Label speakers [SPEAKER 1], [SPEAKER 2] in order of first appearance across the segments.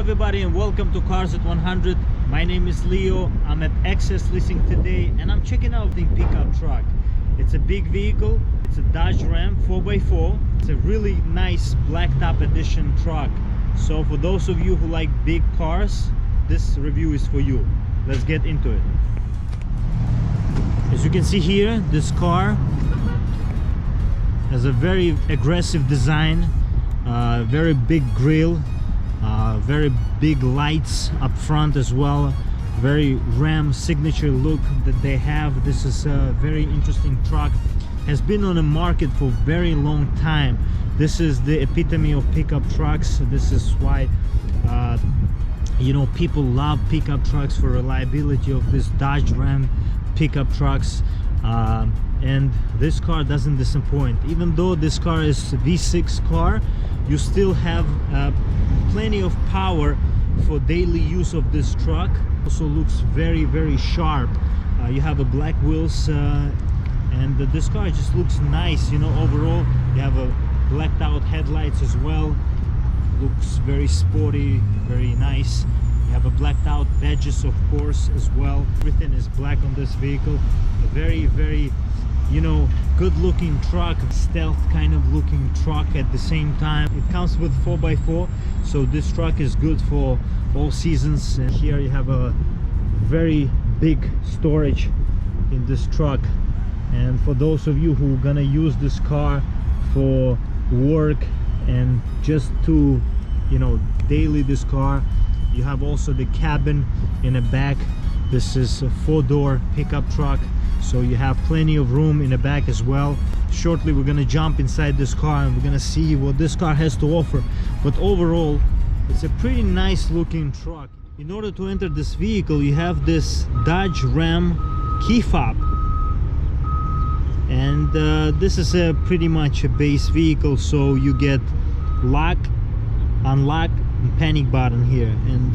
[SPEAKER 1] everybody and welcome to Cars at 100. My name is Leo. I'm at XS Leasing today and I'm checking out the pickup truck. It's a big vehicle. It's a Dodge Ram 4x4. It's a really nice black top edition truck. So for those of you who like big cars, this review is for you. Let's get into it. As you can see here, this car has a very aggressive design, very big grille, very big lights up front as well. Very Ram signature look that they have. This is a very interesting truck. Has been on the market for a very long time. This is the epitome of pickup trucks. This is why you know, people love pickup trucks for reliability of this Dodge Ram pickup trucks. And this car doesn't disappoint. Even though this car is a V6 car, you still have plenty of power for daily use of this truck. Also looks very sharp. You have a black wheels and this car just looks nice, you know. Overall you have a blacked out headlights as well. Looks very sporty, very nice. You have a blacked out badges, of course, as well. Everything is black on this vehicle. A very, you know, good looking truck, stealth kind of looking truck at the same time. It comes with 4x4, so this truck is good for all seasons. And here you have a very big storage in this truck. And for those of you who are gonna use this car for work and just to, you know, daily this car, you have also the cabin in the back. This is a 4-door pickup truck, so you have plenty of room in the back as well. Shortly we're gonna jump inside this car and we're gonna see what this car has to offer. But overall it's a pretty nice looking truck. In order to enter this vehicle, you have this Dodge Ram key fob, and this is a pretty much a base vehicle, so you get lock, unlock and panic button here. And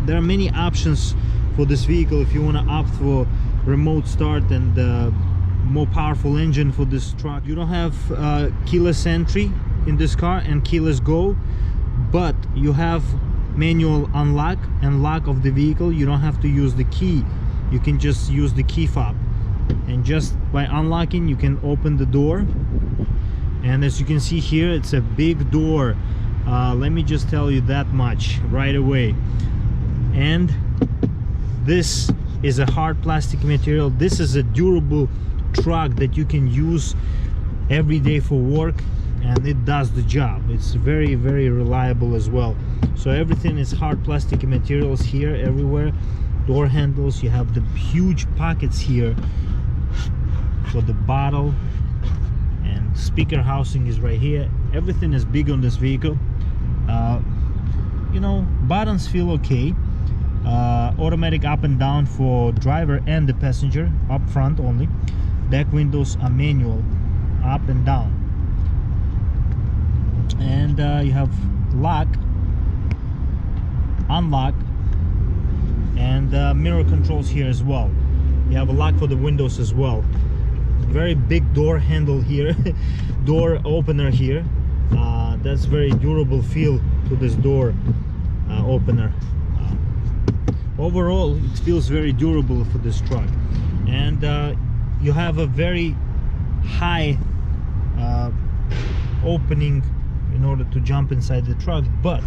[SPEAKER 1] there are many options for this vehicle if you want to opt for remote start and more powerful engine for this truck. You don't have keyless entry in this car and keyless go, but you have manual unlock and lock of the vehicle. You don't have to use the key, you can just use the key fob, and just by unlocking you can open the door. And as you can see here, it's a big door. Let me just tell you that much right away. And this is a hard plastic material. This is a durable truck that you can use every day for work, and it does the job. It's very reliable as well. So everything is hard plastic materials here everywhere. Door handles, you have the huge pockets here for the bottle, and speaker housing is right here. Everything is big on this vehicle. You know, buttons feel okay. Automatic up and down for driver and the passenger, up front only. Back windows are manual, up and down. And you have lock, unlock, and mirror controls here as well. You have a lock for the windows as well. Very big door handle here. Door opener here. That's very durable feel to this door opener. Overall it feels very durable for this truck. And you have a very high opening in order to jump inside the truck, but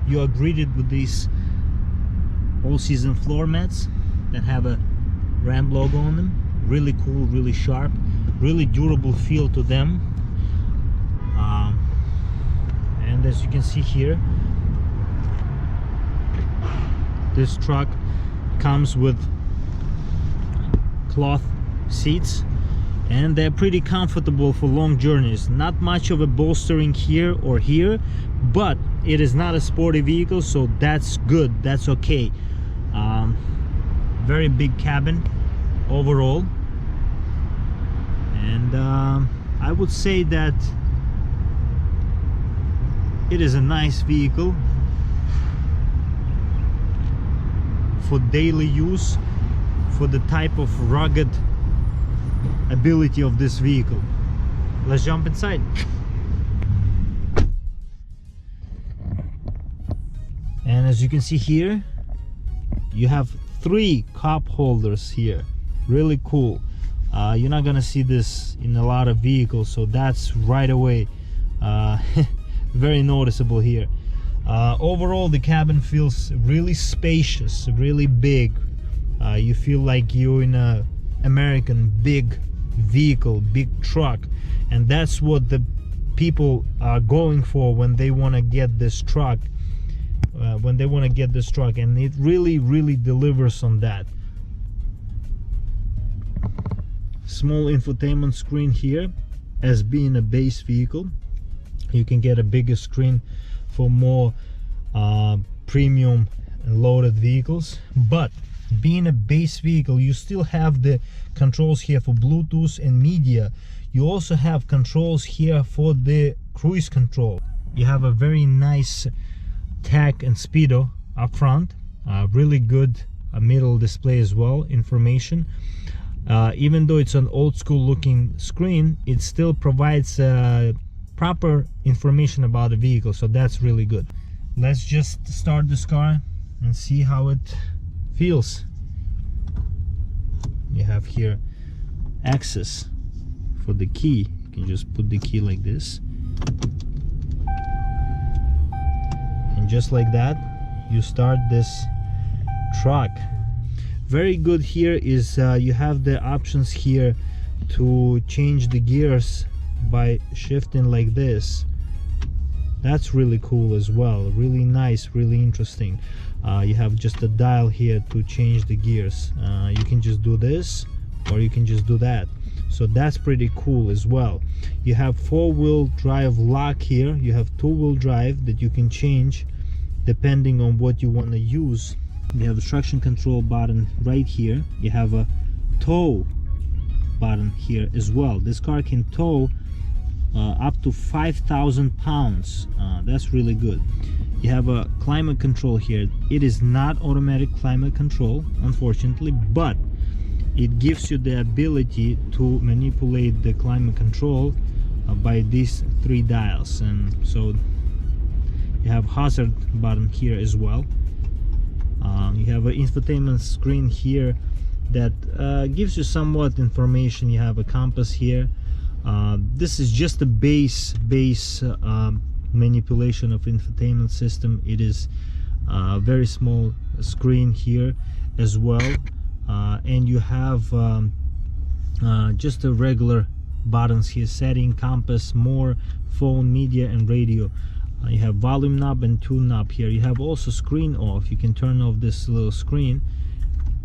[SPEAKER 1] you are greeted with these all-season floor mats that have a Ram logo on them. Really cool, really sharp, really durable feel to them. And as you can see here, this truck comes with cloth seats, and they're pretty comfortable for long journeys. Not much of a bolstering here or here, but it is not a sporty vehicle, so that's good, that's okay. Very big cabin overall, and I would say that it is a nice vehicle for daily use, for the type of rugged ability of this vehicle. Let's jump inside. And as you can see here, you have 3 cup holders here. Really cool. You're not gonna see this in a lot of vehicles, so that's right away very noticeable here. Overall, the cabin feels really spacious, really big. You feel like you're in a American big vehicle, big truck, and that's what the people are going for when they want to get this truck. And it really delivers on that. Small infotainment screen here. As being a base vehicle, you can get a bigger screen for more premium and loaded vehicles, but being a base vehicle, you still have the controls here for Bluetooth and media. You also have controls here for the cruise control. You have a very nice tach and speedo up front, really good middle display as well, information. Even though it's an old school looking screen, it still provides proper information about the vehicle, so that's really good. Let's just start this car and see how it feels. You have here access for the key. You can just put the key like this, and just like that you start this truck. Very good here is you have the options here to change the gears by shifting like this. That's really cool as well, really nice, really interesting. You have just a dial here to change the gears. You can just do this, or you can just do that, so that's pretty cool as well. You have 4-wheel drive lock here. You have 2-wheel drive that you can change depending on what you want to use. You have a traction control button right here. You have a tow button here as well. This car can tow up to 5,000 pounds. That's really good. You have a climate control here. It is not automatic climate control, unfortunately, but it gives you the ability to manipulate the climate control by these 3 dials. And so you have hazard button here as well. You have an infotainment screen here that gives you somewhat information. You have a compass here. This is just a base manipulation of infotainment system. It is a very small screen here as well, and you have just a regular buttons here: setting, compass, more, phone, media, and radio. You have volume knob and tune knob here. You have also screen off. You can turn off this little screen,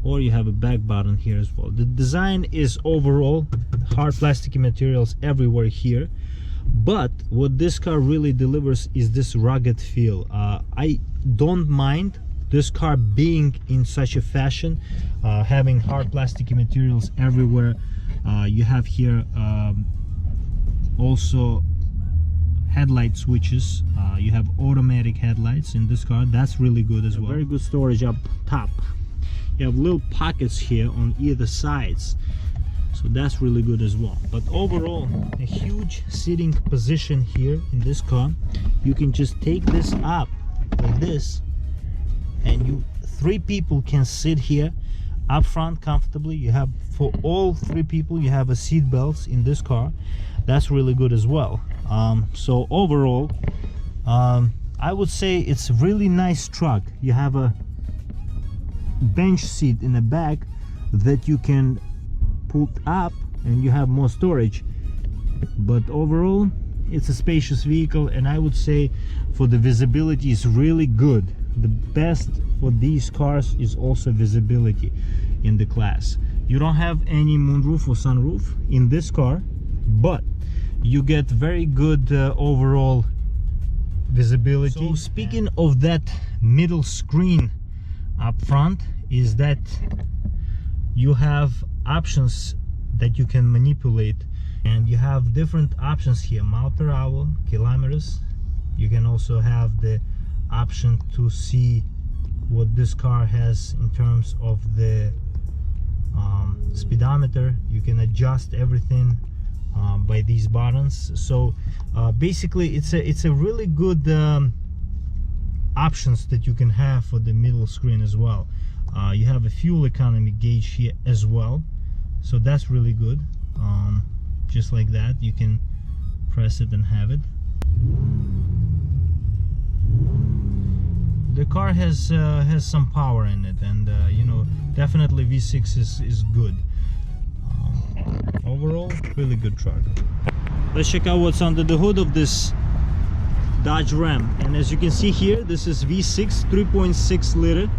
[SPEAKER 1] or you have a back button here as well. The design is overall hard plastic materials everywhere here, but what this car really delivers is this rugged feel. I don't mind this car being in such a fashion, having hard plastic materials everywhere. You have here also headlight switches. You have automatic headlights in this car. That's really good as well. Very good storage up top. You have little pockets here on either sides, so that's really good as well. But overall, a huge sitting position here in this car. You can just take this up like this, and 3 people can sit here up front comfortably. You have, for all 3 people, you have a seat belts in this car. That's really good as well. So overall, I would say it's a really nice truck. You have a bench seat in the back that you can put up, and you have more storage. But overall, it's a spacious vehicle, and I would say for the visibility is really good. The best for these cars is also visibility in the class. You don't have any moonroof or sunroof in this car, but you get very good overall visibility. So speaking of that middle screen up front, is that you have options that you can manipulate, and you have different options here: mile per hour, kilometers. You can also have the option to see what this car has in terms of the speedometer. You can adjust everything by these buttons. So basically it's a really good options that you can have for the middle screen as well. You have a fuel economy gauge here as well, so that's really good. Just like that, you can press it and have it. The car has some power in it, and you know, definitely V6 is good. Overall, really good truck. Let's check out what's under the hood of this Dodge Ram. And as you can see here, this is V6 3.6 liter.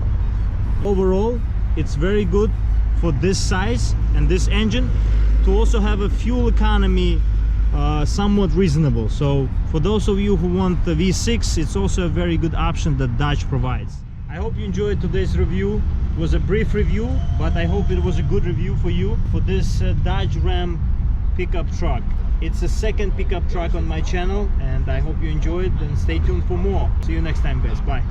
[SPEAKER 1] Overall, it's very good for this size and this engine to also have a fuel economy somewhat reasonable. So for those of you who want the V6, it's also a very good option that Dodge provides. I hope you enjoyed today's review. It was a brief review, but I hope it was a good review for you for this Dodge Ram pickup truck. It's the second pickup truck on my channel, and I hope you enjoyed, and stay tuned for more. See you next time, guys. Bye.